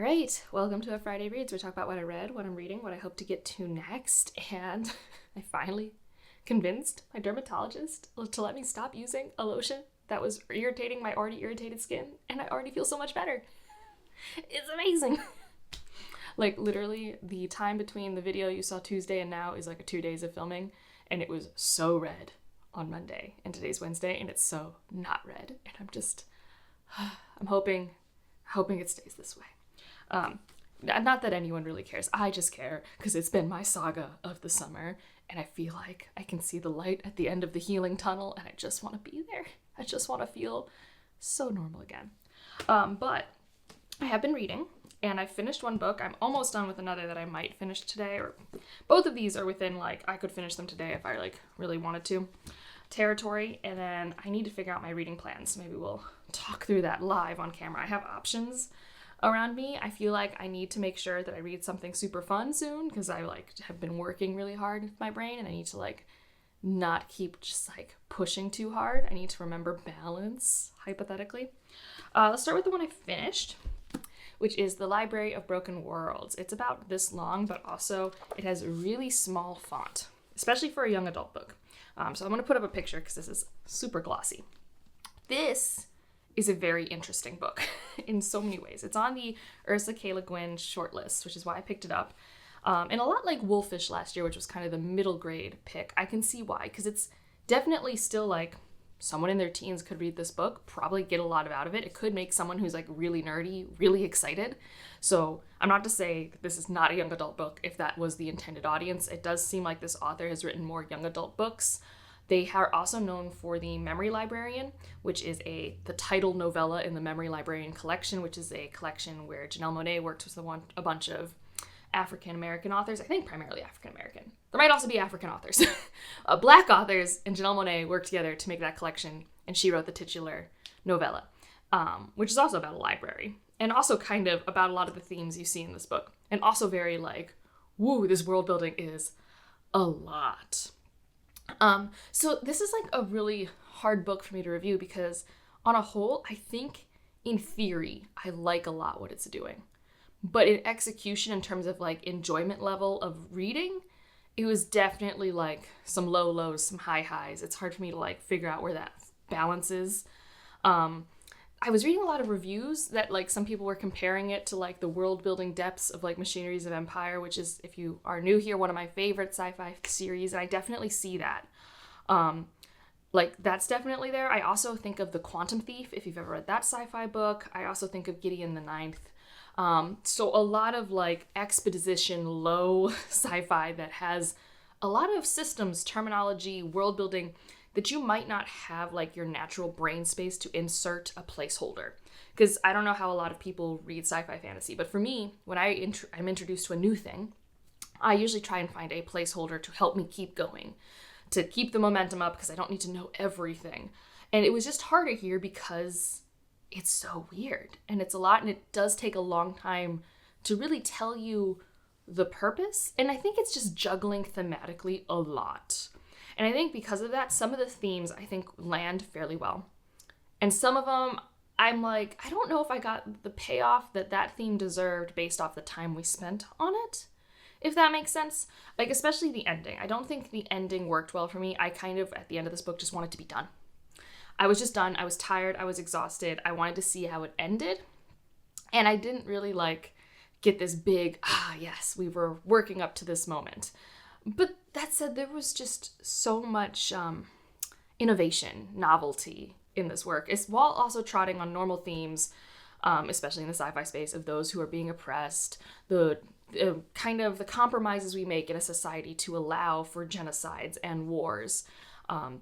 right, welcome to a Friday Reads. We talk about what I read, what I'm reading, what I hope to get to next, and I finally convinced my dermatologist to let me stop using a lotion that was irritating my already irritated skin, and I already feel so much better. It's amazing. Like, literally, the time between the video you saw Tuesday and now is like 2 days of filming, and it was so red on Monday, and today's Wednesday, and it's so not red, and I'm hoping it stays this way. Not that anyone really cares. I just care because it's been my saga of the summer, and I feel like I can see the light at the end of the healing tunnel, and I just want to be there. I just want to feel so normal again. But I have been reading, and I finished one book. I'm almost done with another that I might finish today, or both of these are within, like, I could finish them today if I, like, really wanted to territory, and then I need to figure out my reading plans. Maybe we'll talk through that live on camera. I have options around me. I feel like I need to make sure that I read something super fun soon because I have been working really hard with my brain, and I need to not keep just pushing too hard. I need to remember balance, hypothetically. Let's start with the one I finished, which is The Library of Broken Worlds. It's about this long, but also it has really small font, especially for a young adult book. So I'm going to put up a picture because this is super glossy. This is a very interesting book in so many ways. It's on the Ursula K. Le Guin shortlist, which is why I picked it up. And a lot like Wolfish last year, which was kind of the middle grade pick. I can see why, because it's definitely still someone in their teens could read this book, probably get a lot out of it. It could make someone who's really nerdy really excited. So I'm not to say that this is not a young adult book if that was the intended audience. It does seem like this author has written more young adult books. They are also known for The Memory Librarian, which is the Tidal novella in the Memory Librarian collection, which is a collection where Janelle Monáe worked with a bunch of African-American authors. I think primarily African-American. There might also be African authors. Black authors and Janelle Monáe worked together to make that collection, and she wrote the titular novella, which is also about a library, and also kind of about a lot of the themes you see in this book, and also very woo, this world building is a lot. So this is a really hard book for me to review because on a whole, I think in theory, I like a lot what it's doing. But in execution, in terms of enjoyment level of reading, it was definitely some low lows, some high highs. It's hard for me to figure out where that balance is. I was reading a lot of reviews that some people were comparing it to the world building depths of Machineries of Empire, which is, if you are new here, one of my favorite sci-fi series, and I definitely see that. That's definitely there. I also think of The Quantum Thief, if you've ever read that sci-fi book. I also think of Gideon the Ninth. So a lot of exposition, low sci-fi that has a lot of systems, terminology, world building that you might not have your natural brain space to insert a placeholder. Because I don't know how a lot of people read sci-fi fantasy, but for me, when I'm introduced to a new thing, I usually try and find a placeholder to help me keep going, to keep the momentum up, because I don't need to know everything. And it was just harder here because it's so weird, and it's a lot, and it does take a long time to really tell you the purpose, and I think it's just juggling thematically a lot. And I think because of that, some of the themes I think land fairly well. And some of them, I'm I don't know if I got the payoff that theme deserved based off the time we spent on it, if that makes sense. Especially the ending. I don't think the ending worked well for me. I kind of, at the end of this book, just wanted to be done. I was just done. I was tired. I was exhausted. I wanted to see how it ended. And I didn't really get this big, yes, we were working up to this moment. But that said, there was just so much innovation, novelty in this work, while also trotting on normal themes, especially in the sci-fi space, of those who are being oppressed, the kind of the compromises we make in a society to allow for genocides and wars.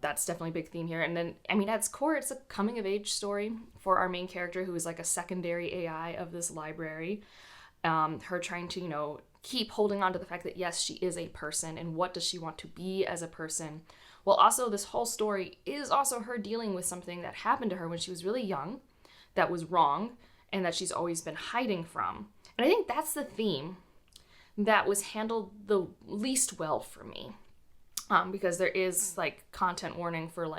That's definitely a big theme here. And then, at its core, it's a coming-of-age story for our main character, who is a secondary AI of this library. Her trying to, keep holding on to the fact that, yes, she is a person, and what does she want to be as a person? Well, also, this whole story is also her dealing with something that happened to her when she was really young, that was wrong, and that she's always been hiding from. And I think that's the theme that was handled the least well for me. Because there is content warning for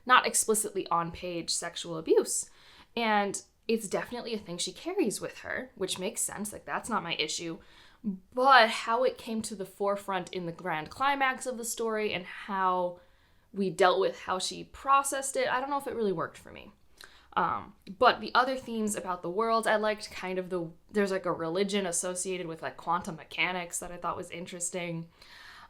not explicitly on-page sexual abuse. And it's definitely a thing she carries with her, which makes sense. Like, that's not my issue. But how it came to the forefront in the grand climax of the story and how we dealt with how she processed it, I don't know if it really worked for me. But the other themes about the world, I liked kind of there's like a religion associated with like quantum mechanics that I thought was interesting.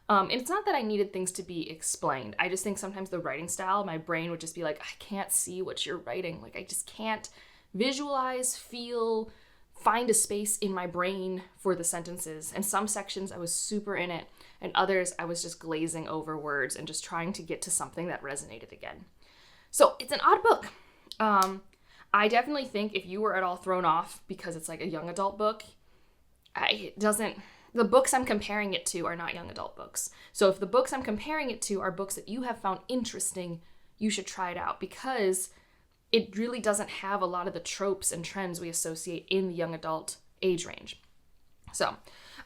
And it's not that I needed things to be explained. I just think sometimes the writing style, my brain would just be like, I can't see what you're writing. Like, I just can't visualize, feel, find a space in my brain for the sentences. And some sections I was super in it, and others I was just glazing over words and just trying to get to something that resonated again. So it's an odd book. I definitely think if you were at all thrown off because it's like a young adult book, the books I'm comparing it to are not young adult books. So if the books I'm comparing it to are books that you have found interesting, you should try it out, because it really doesn't have a lot of the tropes and trends we associate in the young adult age range. So,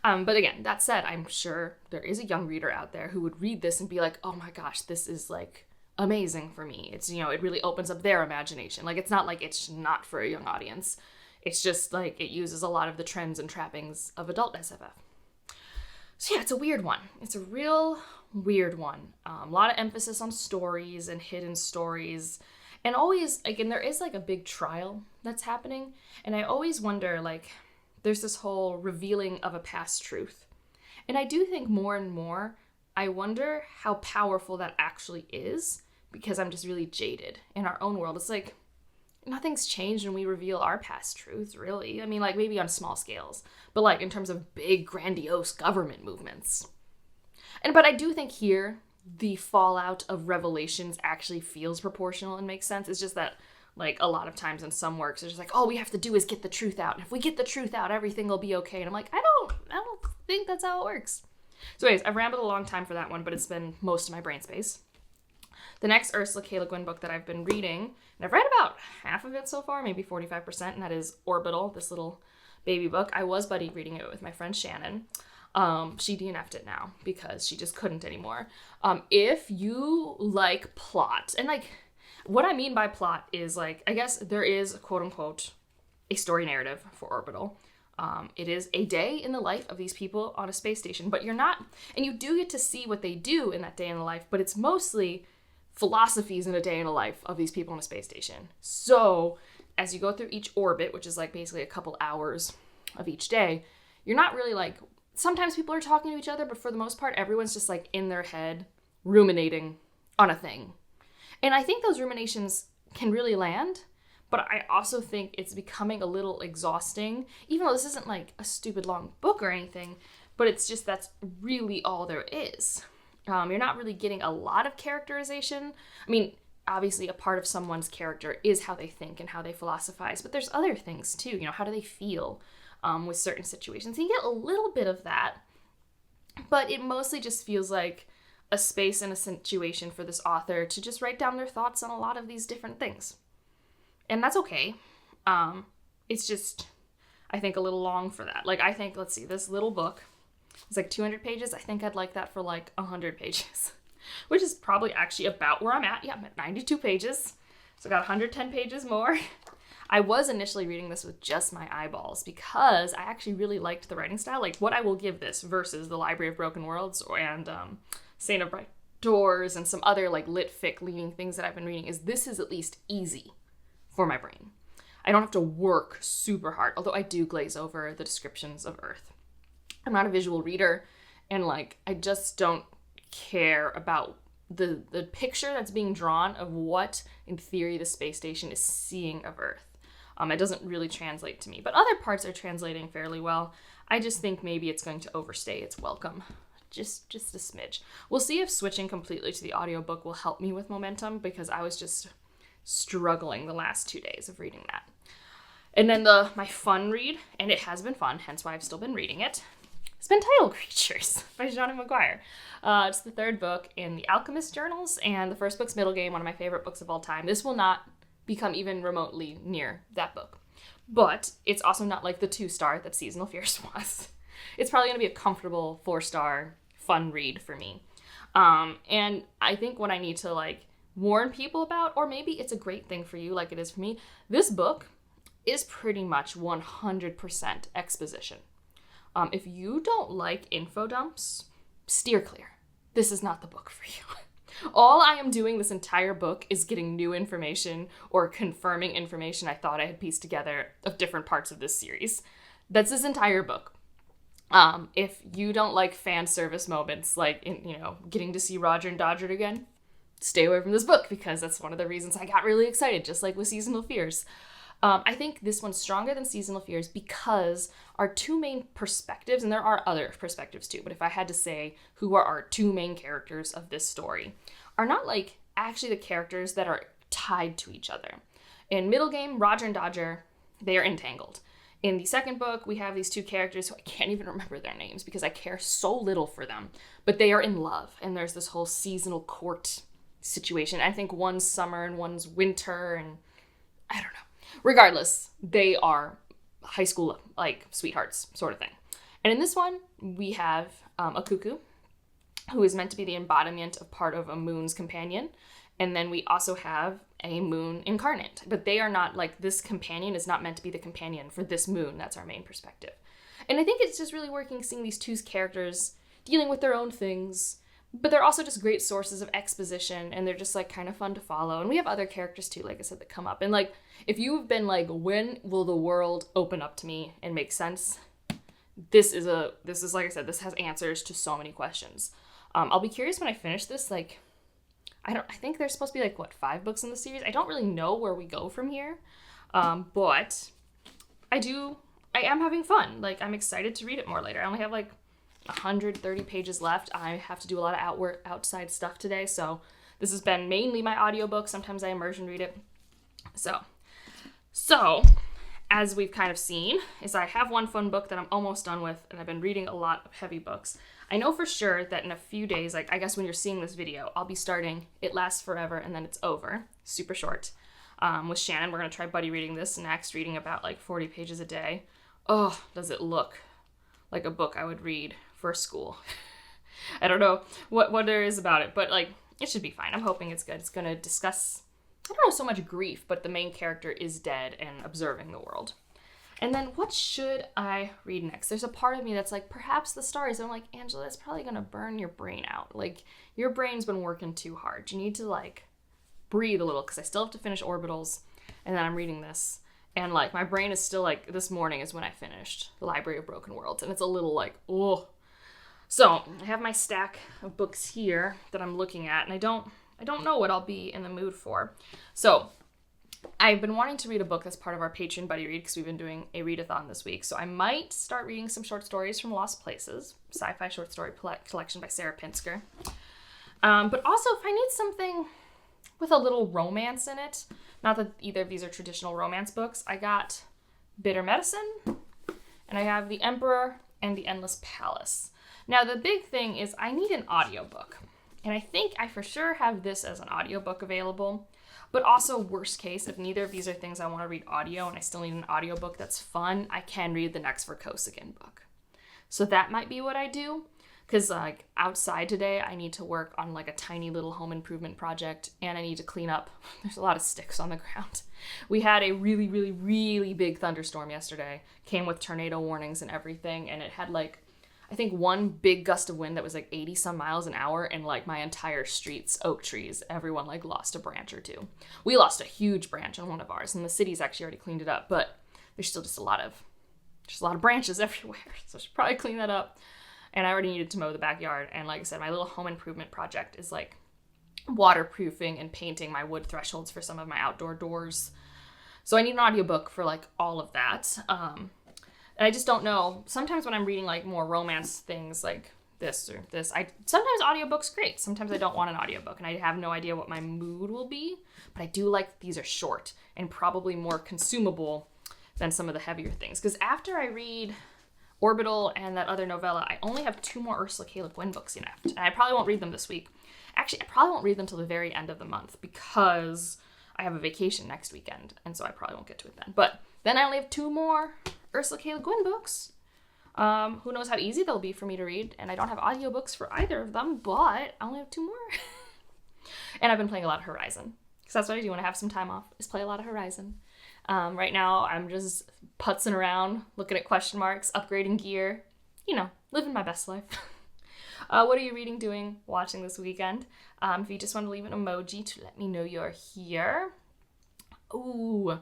but again, that said, I'm sure there is a young reader out there who would read this and be like, oh my gosh, this is like amazing for me. It's, it really opens up their imagination. Like, it's not like it's not for a young audience. It's just like it uses a lot of the trends and trappings of adult SFF. So yeah, it's a weird one. It's a real weird one. A lot of emphasis on stories and hidden stories. And always, again, there is like a big trial that's happening. And I always wonder, like, there's this whole revealing of a past truth. And I do think more and more, I wonder how powerful that actually is, because I'm just really jaded in our own world. It's like, nothing's changed when we reveal our past truths, really. I mean, like, maybe on small scales, but like in terms of big, grandiose government movements. But I do think here, the fallout of revelations actually feels proportional and makes sense. It's just that, like, a lot of times in some works, it's just like, all we have to do is get the truth out. And if we get the truth out, everything will be okay. And I'm like, I don't think that's how it works. So anyways, I've rambled a long time for that one, but it's been most of my brain space. The next Ursula K. Le Guin book that I've been reading, and I've read about half of it so far, maybe 45%, and that is Orbital, this little baby book. I was buddy reading it with my friend Shannon. She DNF'd it now because she just couldn't anymore. If you like plot, and like, what I mean by plot is, like, I guess there is, quote unquote, a story narrative for Orbital. It is a day in the life of these people on a space station, but you're not, and you do get to see what they do in that day in the life, but it's mostly philosophies in a day in the life of these people on a space station. So as you go through each orbit, which is like basically a couple hours of each day, you're not really like, sometimes people are talking to each other, but for the most part, everyone's just like in their head ruminating on a thing. And I think those ruminations can really land, but I also think it's becoming a little exhausting, even though this isn't like a stupid long book or anything, but it's just, that's really all there is. You're not really getting a lot of characterization. I mean, obviously a part of someone's character is how they think and how they philosophize, but there's other things too. How do they feel with certain situations? You get a little bit of that, but it mostly just feels like a space and a situation for this author to just write down their thoughts on a lot of these different things. And that's okay. It's just, I think, a little long for that. Like, I think, let's see, this little book, it's like 200 pages. I think I'd like that for like 100 pages, which is probably actually about where I'm at. Yeah, I'm at 92 pages. So I got 110 pages more. I was initially reading this with just my eyeballs because I actually really liked the writing style. Like, what I will give this versus The Library of Broken Worlds and Saint of Bright Doors and some other like lit fic leaning things that I've been reading is this is at least easy for my brain. I don't have to work super hard, although I do glaze over the descriptions of Earth. I'm not a visual reader, and like, I just don't care about the picture that's being drawn of what, in theory, the space station is seeing of Earth. It doesn't really translate to me, but other parts are translating fairly well. I just think maybe it's going to overstay its welcome. Just a smidge. We'll see if switching completely to the audiobook will help me with momentum, because I was just struggling the last 2 days of reading that. And then my fun read, and it has been fun, hence why I've still been reading it, it's been Tidal Creatures by Johnny Maguire. It's the third book in the Alchemist Journals, and the first book's Middle Game, one of my favorite books of all time. This will not become even remotely near that book. But it's also not like the 2-star that Seasonal Fierce was. It's probably going to be a comfortable 4-star fun read for me. And I think what I need to like warn people about, or maybe it's a great thing for you like it is for me, this book is pretty much 100% exposition. If you don't like info dumps, steer clear. This is not the book for you. All I am doing this entire book is getting new information or confirming information I thought I had pieced together of different parts of this series. That's this entire book. If you don't like fan service moments, like, getting to see Roger and Dodger again, stay away from this book, because that's one of the reasons I got really excited, just like with Seasonal Fears. I think this one's stronger than Seasonal Fears because our two main perspectives, and there are other perspectives too, but if I had to say who are our two main characters of this story, are not like actually the characters that are tied to each other. In Middle Game, Roger and Dodger, they are entangled. In the second book, we have these two characters who I can't even remember their names because I care so little for them, but they are in love, and there's this whole seasonal court situation. I think one's summer and one's winter, and I don't know. Regardless, they are high school, like, sweethearts sort of thing. And in this one, we have a cuckoo who is meant to be the embodiment of part of a moon's companion. And then we also have a moon incarnate. But they are not, like, this companion is not meant to be the companion for this moon. That's our main perspective. And I think it's just really working seeing these two characters dealing with their own things, but they're also just great sources of exposition, and they're just, like, kind of fun to follow. And we have other characters too, like I said, that come up. And, like, if you've been like, when will the world open up to me and make sense? This is like I said, this has answers to so many questions. I'll be curious when I finish this. Like, I think there's supposed to be, like, 5 books in the series? I don't really know where we go from here. But I am having fun. Like, I'm excited to read it more later. I only have, like, 130 pages left. I have to do a lot of outside stuff today, so this has been mainly my audiobook. Sometimes I immersion read it. So, as we've kind of seen, is I have one fun book that I'm almost done with, and I've been reading a lot of heavy books. I know for sure that in a few days, like, I guess when you're seeing this video, I'll be starting It Lasts Forever and Then It's Over. Super short. With Shannon, we're going to try buddy reading this next, reading about, like, 40 pages a day. Oh, does it look like a book I would read for school. I don't know what there is about it, but, like, it should be fine. I'm hoping it's good. It's going to discuss, I don't know so much grief, but the main character is dead and observing the world. And then what should I read next? There's a part of me that's like, perhaps the stars. I'm like, Angela, that's probably going to burn your brain out. Like, your brain's been working too hard. You need to, like, breathe a little, because I still have to finish Orbitals, and then I'm reading this. And, like, my brain is still, like, this morning is when I finished The Library of Broken Worlds, and it's a little, like, oh. So, I have my stack of books here that I'm looking at, and I don't know what I'll be in the mood for. So, I've been wanting to read a book that's part of our Patreon Buddy Read, because we've been doing a readathon this week. So I might start reading some short stories from Lost Places, sci-fi short story collection by Sarah Pinsker. But also, if I need something with a little romance in it, not that either of these are traditional romance books, I got Bitter Medicine, and I have The Emperor and The Endless Palace. Now, the big thing is I need an audiobook, and I think I for sure have this as an audiobook available. But also, worst case, if neither of these are things I want to read audio and I still need an audiobook that's fun, I can read the next Verkosigan book. So that might be what I do. Because, like, outside today, I need to work on, like, a tiny little home improvement project, and I need to clean up. There's a lot of sticks on the ground. We had a really, really, really big thunderstorm yesterday. Came with tornado warnings and everything, and it had, like, I think one big gust of wind that was like 80 some miles an hour, and like my entire street's oak trees, everyone like lost a branch or two. We lost a huge branch on one of ours, and the city's actually already cleaned it up, but there's still just a lot of branches everywhere. So I should probably clean that up. And I already needed to mow the backyard. And like I said, my little home improvement project is like waterproofing and painting my wood thresholds for some of my outdoor doors. So I need an audiobook for like all of that. And I just don't know. Sometimes when I'm reading like more romance things like this or this, sometimes audiobook's great. Sometimes I don't want an audiobook and I have no idea what my mood will be. But I do like that these are short and probably more consumable than some of the heavier things. Because after I read Orbital and that other novella, I only have 2 more Ursula K. Le Guin books left. And I probably won't read them this week. Actually, I probably won't read them till the very end of the month because I have a vacation next weekend. And so I probably won't get to it then. But then I only have 2 more Ursula K. Le Guin books. Who knows how easy they'll be for me to read. And I don't have audiobooks for either of them, but I only have 2 more. And I've been playing a lot of Horizon. Because that's what I do when I have some time off, is play a lot of Horizon. Right now, I'm just putzing around, looking at question marks, upgrading gear, living my best life. What are you reading, doing, watching this weekend? If you just want to leave an emoji to let me know you're here. Ooh,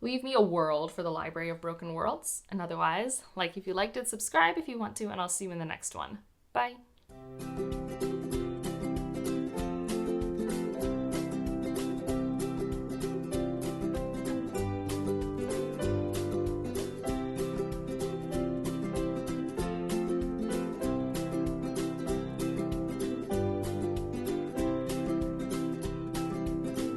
leave me a world for the Library of Broken Worlds. And otherwise, like if you liked it, subscribe if you want to, and I'll see you in the next one. Bye.